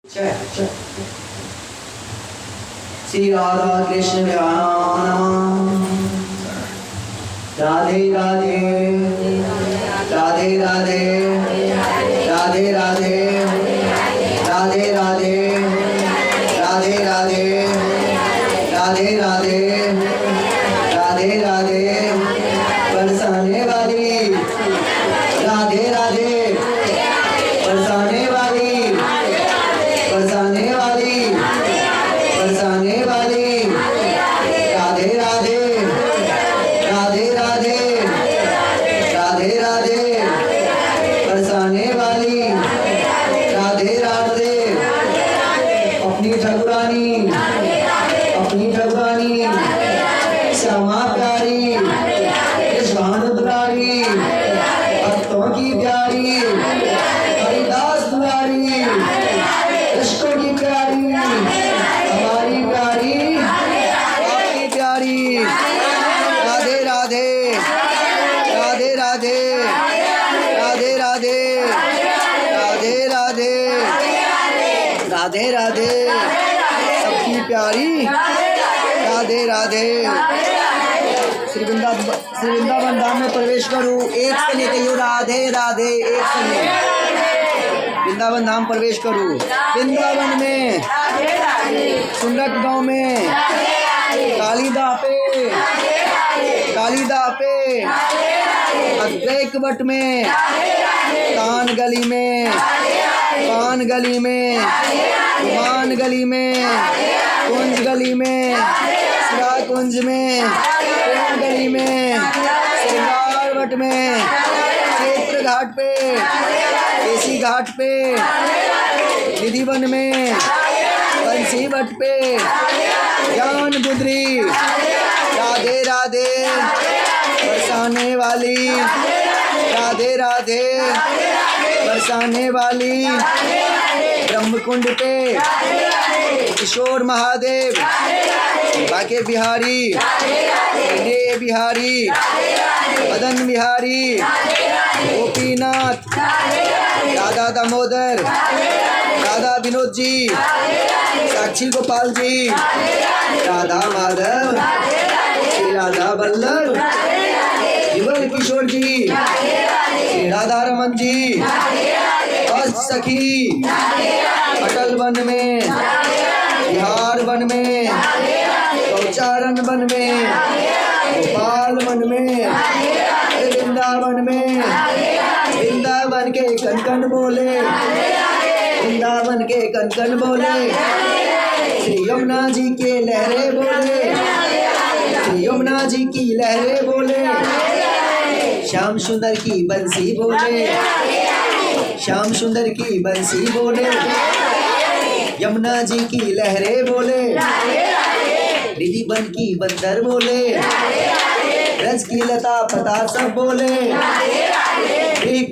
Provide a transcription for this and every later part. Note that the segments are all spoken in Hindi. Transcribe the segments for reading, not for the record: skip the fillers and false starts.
जय जय श्री राधा कृष्ण प्यारा राधे राधे राधे राधे राधे राधे राधे राधे राधे राधे राधे राधे राधे राधे बरसाने वाली राधे राधे बरसाने वाली बरसाने वाली बरसाने वाली राधे राधे राधे राधे राधे राधे बरसाने वाली राधे राधे अपनी ठकुरानी श्यामा प्यारी इस भानु दुलारी भक्तों की प्यारी हरिदास दुलारी कृष्ण की प्यारी हमारी प्यारी आपकी प्यारी राधे राधे राधे राधे राधे राधे राधे राधे राधे राधे सबकी प्यारी राधे राधे। श्री वृंदावन धाम में प्रवेश करूं एक से लेके यो राधे राधे एक से वृंदावन धाम प्रवेश करूं। वृंदावन में सुंदर गांव में कालीदा पे अद्वैत वट में कान गली में पान गली में मान गली में कुंज गली में शिरा कुंज में प्रेम गली में श्रृंगार वट में क्षेत्र घाट पे केसी घाट पे निधिवन में बंसी वट पे ज्ञान बुद्री राधे राधे बरसाने वाली राधे राधे बरसाने वाली ब्रह्मकुंड पे किशोर महादेव बाके बिहारी बिहारी मदन बिहारी गोपीनाथ राधा दामोदर राधा विनोद जी साक्षी गोपाल जी राधा माधव श्री राधा वल्लभ युगल किशोर जी श्री राधा रमन जी सखी अटल वन में बिहार वन में गौचारण वन में गोपाल वन में वृंदावन में वृंदावन के कनकन बोले वृंदावन के कनकन बोले श्री यमुना जी के लहरे बोले श्री यमुना जी की लहरे बोले श्याम सुंदर की बंसी बोले श्याम सुंदर की बंसी बोले यमुना जी की लहरे बोले रिधि बन की बंदर बोले रज की लता पता सब बोले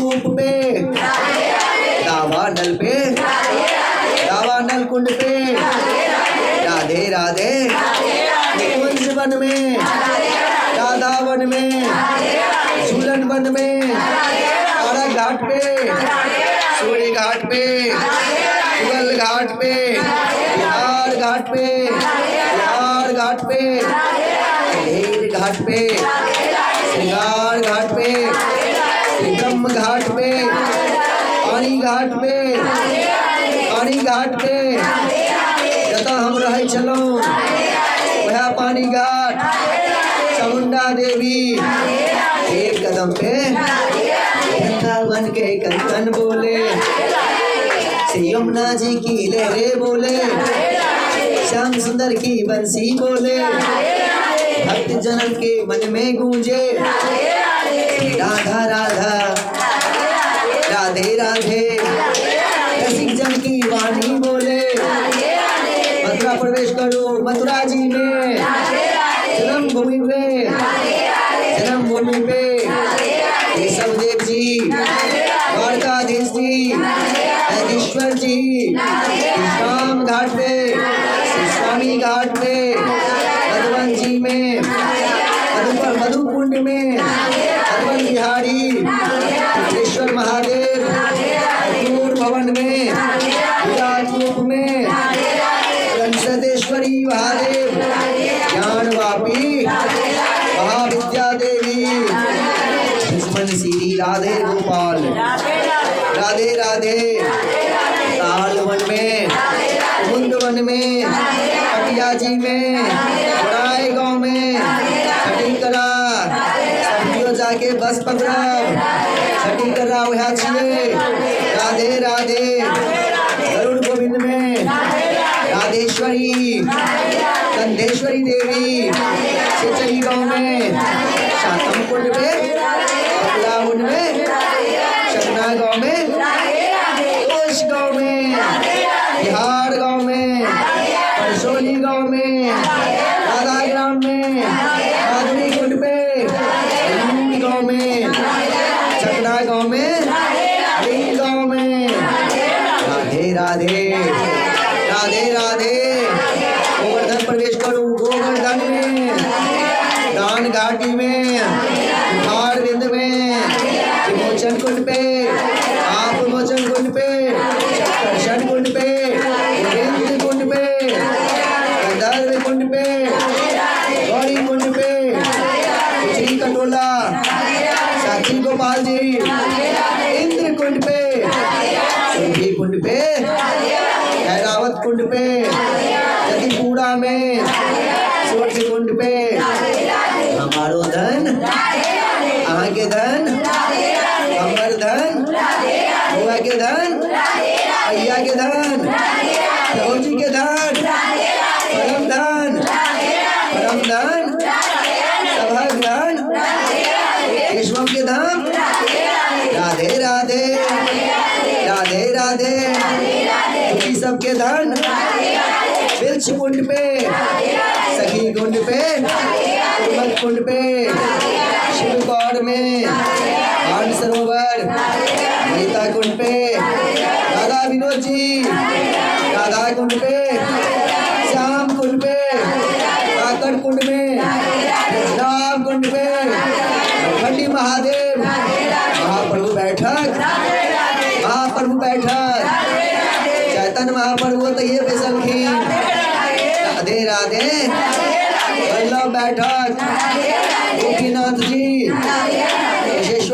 कूप पे दावा नल कुंड पे राधे राधे कुंज वन में राधा वन में झूलन वन में घाट पे सूर्य घाट पे मुगल घाट पे बिहार घाट पे घाट पे घाट पे श्रृंगार घाट पे ब्रह्म घाट पे पानी घाट पे जता हम रहे चलो वह पानी घाट चामुंडा देवी एक कदम पे वृंदावन के कनकन बोले श्री यमुना जी की लहरे बोले श्याम सुंदर की बंसी बोले भक्त जनन के मन में गूंजे राधा राधा राधे राधे रसिक जन की वाणी बोले मथुरा प्रवेश करो मथुरा जी में जन्मभूमि पे केशवदेव जी द्वारकाधीश जी ईश्वर जी श्याम घाट पे स्वामी घाट पे मधुबन जी में मधुकुंड में मधुबन बिहारी ईश्वर महादेव भवन में में सदेश्वरी महादेव ज्ञान वापी महाविद्या देवी लक्ष्मण श्री राधे गोपाल राधे राधे ताल वन में मुंद वन में पटिया जी में राय गांव में छठी करा सब्जियों जाके बस पकड़ा छठी करा वहाँ छिए राधे राधे गरुड़ गोविंद में राधेश्वरी कंधेश्वरी देवी सिचरी गांव में शातम कुंड में अबलाउन में शगना गांव में कोश गांव में बिहार गांव में परसोली गांव में राधा ग्राम में माधुरी कुंड पे गांव में चकना गांव में गांव में राधे राधे राधे राधे गोवर्धन प्रवेश करूं गोवर्धन में दान घाटी में बिहार विंद में विमोचन कुंड पे आप मोचन कुंड पे दर्शन कुंड पे गोविंद कुंड पे गंधर्व कुंड पे गौरी कुंड पे श्री कटोला साक्षी गोपाल जी इंद्र कुंड पे सुरभि कुंड पे ऐरावत कुंड पे जतिपुरा में सूर्य कुंड पे हमारो धन अहाँ के धन हमर धन बुआ के धन भैया के धन जी के धन परम धन सभा धन विश्व के धन राधे राधे राधे राधे तुझी सबके धन वृक्ष कुंड पे सखी कुंड पे उर्मत कुंड पे शिव गौर में मान सरोवर गीता कुंड पे राधा विनोद जी राधा कुंड पे श्याम कुंड पे काकड़ कुंड में राम कुंड पे खंडी महादेव महाप्रभु बैठक चैतन्य महाप्रभु तो ये बेसलखीन राधे राधे वल्लभ बैठक गोपीनाथ जी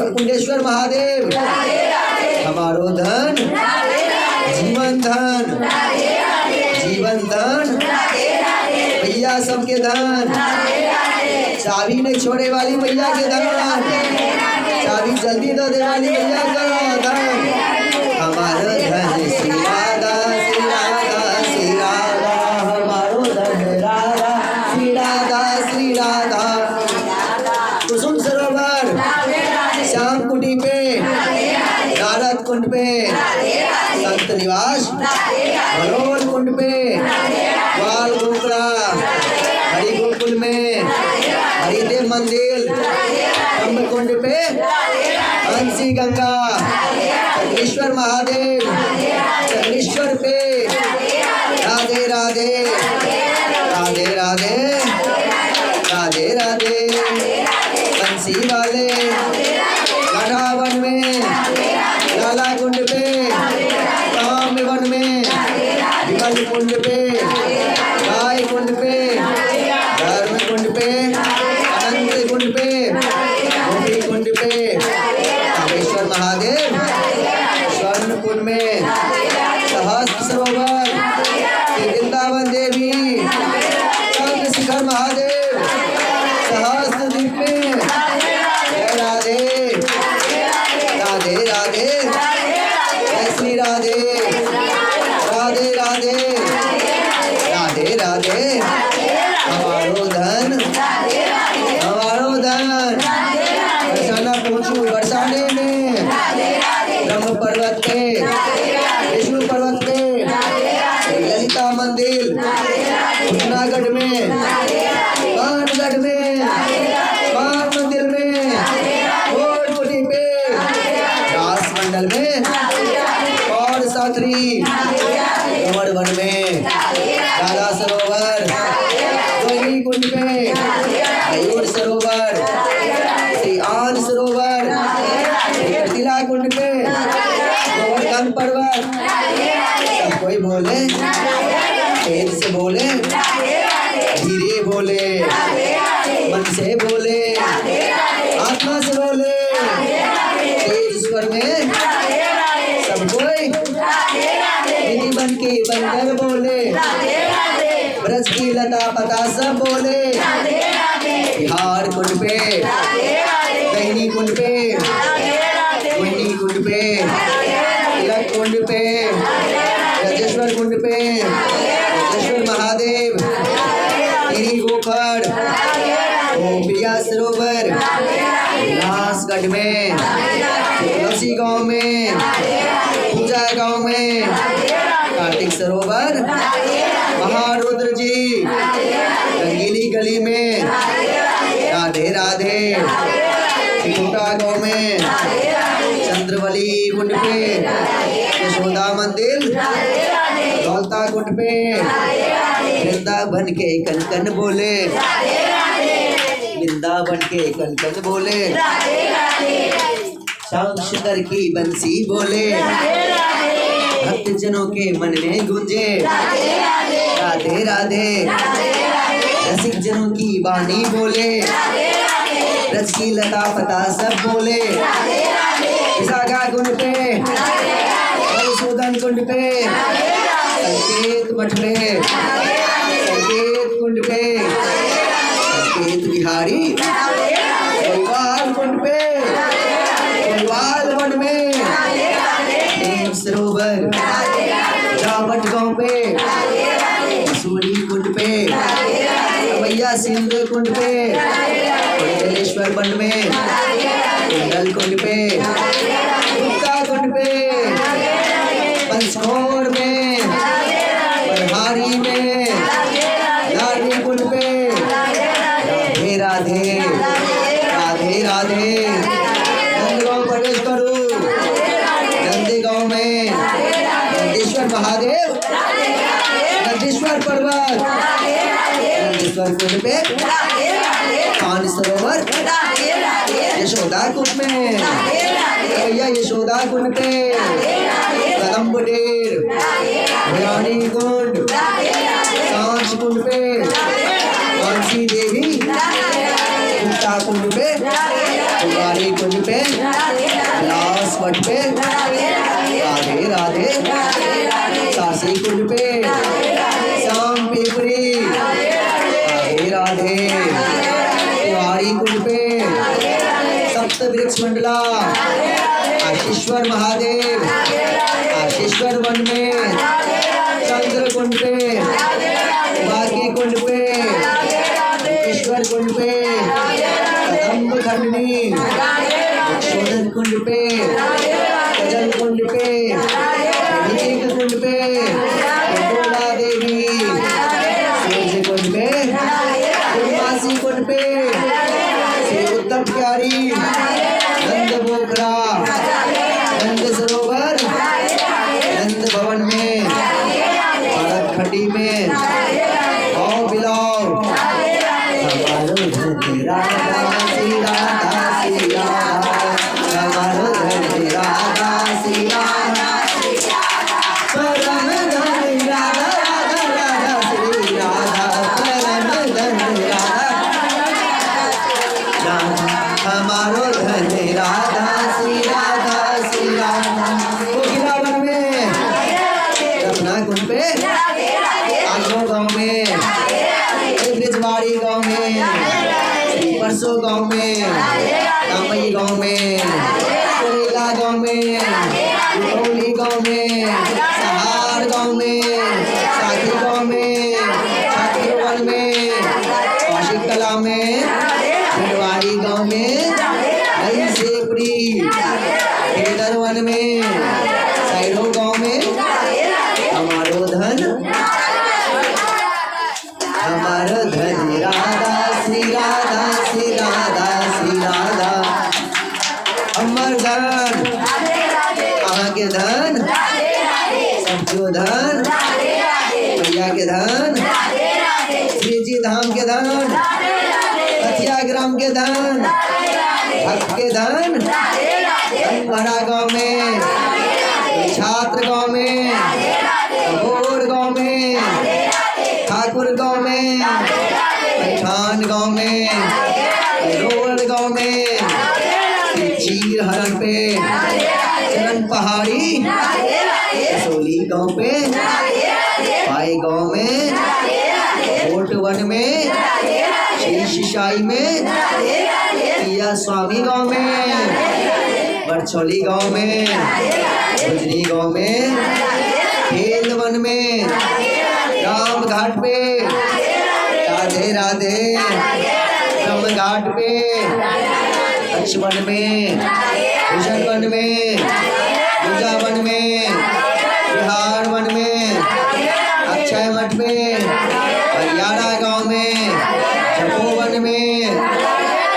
कुंडेश्वर महादेव हमारो धन जीवन धन भैया सबके धन चाबी नहीं छोड़े वाली भैया के धन चाबी जल्दी दो दे वाली भैया का धन हमारा धन श्री राधा हमारो धन राधा कुसुम सरोवर श्याम कुटी पे नारद कुंड पे संत निवास मनोहर कुंड पे बाल गोकरा हरि गोकुल में हरिदेव मंदिर ब्रह्म कुंड पे हंसी गंगा चंद्रेश्वर महादेव चंद्रेश्वर पे राधे राधे राधे राधे राधे राधे बंसी वाले गढ़ावन में लाला कुंड पे काम वन में विमल कुंड पे गाय कुंड पे धर्म कुंड पे अनंत कुंड पे गोपी कुंड पे कामेश्वर महादेव स्वर्ण कुंड में सहस्त्र सरोवर वृंदावन देवी चंद्रशिखर महादेव सहस्त्र द्वीप में जय राधे राधे राधे जय श्री राधे राधे राधे राधे राधे हमारो धन बरसाना पहुँचू बरसाने में ब्रह्म पर्वत पे विष्णु पर्वत पे ललिता मंदिर जूनागढ़ में कानगढ़ में बाण मंदिर में कोटपुटी पे दास मंडल में और साथरी कमर वन में राधा सरोवर गोरी कुंड पे मयूर सरोवर श्री आन सरोवर तिला कुंड पे गोवर्धन पर्वत सब कोई बोले तेज से बोले, धीरे बोले, मन से बोले, आत्मा से बोले, तेज स्वर में सब कोई विधि बन के बनकर बोले, ब्रज की लता पता सब बोले, बिहार कुंड पे, दैनी कुंड पे, कुंडी कुंड पे, तिलक कुंड पे, राजेश्वर कुंड पे, राजेश्वर महादेव, गिरी गोकर्ण, गोपिया सरोवर, विलासगढ़ में, तुलसी गांव में, पूजा गांव में, कार्तिक सरोवर, महारुद्र जी, रंगीली गली में, राधे राधे, छोटा गांव में, चंद्रवली कुंड पे, यशोदा मंदिर, दौलता कुंड पे, वृंदावन के कनकन बोले, वृंदावन के कनकन बोले, श्याम सुंदर की बंसी बोले, भक्त जनों के मन में गूंजे, राधे राधे, रसिक जनों की वाणी बोले, रस की लता पता सब बोले, विशाखा कुंड पे, मधुसूदन कुंड पे, संकेत मठ पे, संकेत कुंड पे, संकेत बिहारी, कोलवाल कुंड पे, कोलवाल वन में, देव सरोवर, जावट गांव पे, सूरी कुंड पे, भैया सिंध कुंड पे, कुंडलेश्वर वन में, कुंडल कुंड पे, गुप्ता कुंड पे, पंचकोर में, पनहारी में, नारनी कुंड पे, राधे राधे, राधे राधे, नंदगांव प्रवेश करो, नंदीगांव में, नंदेश्वर महादेव, नंदेश्वर पर्वत, नंदेश्वर कुंड पे, पान सरोवर, यशोदा कुंड में, भैया यशोदा कुंड पे, कदम डेर, भयानी कुंड, सांच कुंड पे, कांसी देवी, गुप्ता कुंड पे, कुमारी कुंड पे, लासवट पे, राधे राधे, सासी कुंड पे, श्याम पेपरी, राधे राधे, तिवारी कुंड पे, सप्त वृक्ष मंडला, आशीश्वर महादेव, आशीश्वर वन में, चंद्र कुंड पे, बाकी कुंड पे, ईश्वर कुंड पे, कदम्ब खंडनी, शोधन कुंड पे, कजल कुंड पे, ऋतिक कुंड पे, गोला देवी, सूर्य कुंड पे, उर्वासी कुंड पे, श्री उत्तम प्यारी, नंद बोखरा, नंद सरोवर, नंद भवन में, भरत खंडी में, आओ बिलाओ, हमारो धन राधा श्री राधा श्री राधा, हमारो धन राधा श्री राधा, परम धन राधा राधा राधा श्री राधा, परम धन राधा, हमारो धन राधा श्री राधा श्री राधा, कोकिलावन में, रत्ना कुंड पे, आगो गांव में, ब्रिजवाड़ी गांव में, परसों गांव में, कामई गांव में, कोरेला गांव में, उखौली गांव में, सहार गांव में, साथी गांव में, छात्रोवन में, कौशिक कला में, भिलवाड़ी गांव में, नई सेपड़ी, केदार वन में, सैरो गांव में, हमारो धन, हमारो धन राधा श्री राधा श्री राधा श्री राधा, अमर धन, कहाँ के धन, सबको धन, भैया के धन, श्री जी धाम के धन, कथिया ग्राम के धन, भक्त के धन, धनभरा गांव में, छात्र गांव में, भोर गांव में, आए गांव में, कोट वन में, शीश साई में, पिया स्वामी गांव में, बरछौली गांव में, गुजरी गांव में, खेल वन में, राम घाट पे, राधे राधे, ब्रह्म घाट पे, लक्ष्मण में, भूषण वन में, पूजा वन में, बिहार वन में, अक्षय मठ में, हरियाणा गांव में, तपोवन में,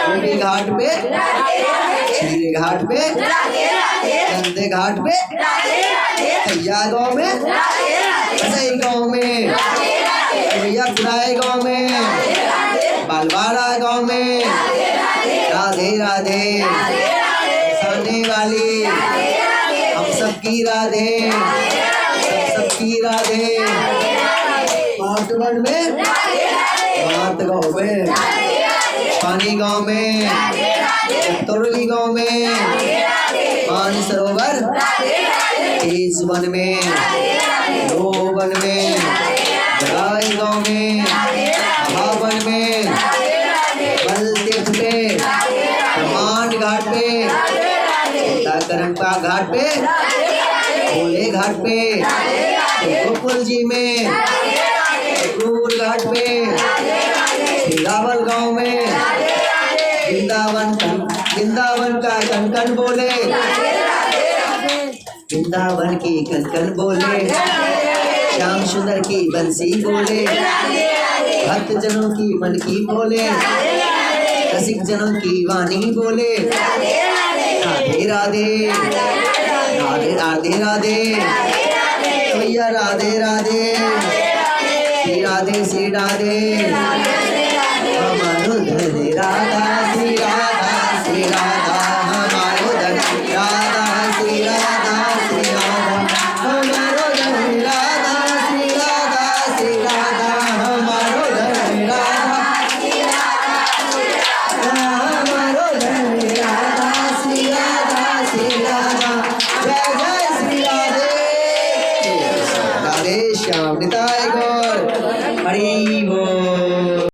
गोपी घाट पे, श्री घाट पे, चंदे घाट पे, भैया गांव में, असई गांव में, भैया खुराए गांव में, बालवाड़ा गांव में, राधे राधे, सामने वाली हम सबकी राधे, सबकी राधे, मातवन में, मात गांव में, पानी गांव में, चतुर्ली गांव में, मानसरोवर, केस वन में, लो वन में, जराई गांव में, भावन में, बलतीर्थ पे, ब्रह्मांड घाट पे, करंपा घाट पे, भोले घाट पे, गोकुल जी में, क्रूर घाट पे, श्रीरावल गांव में, वृंदावन का कनकन बोले, वृंदावन की कनकन बोले, श्याम सुंदर की बंसी बोले, भक्त जनों की मन की बोले, रसिक जनों की वाणी बोले, राधे राधे, राधे राधे राधे, भैया राधे राधे, श्री राधे श्री राधे।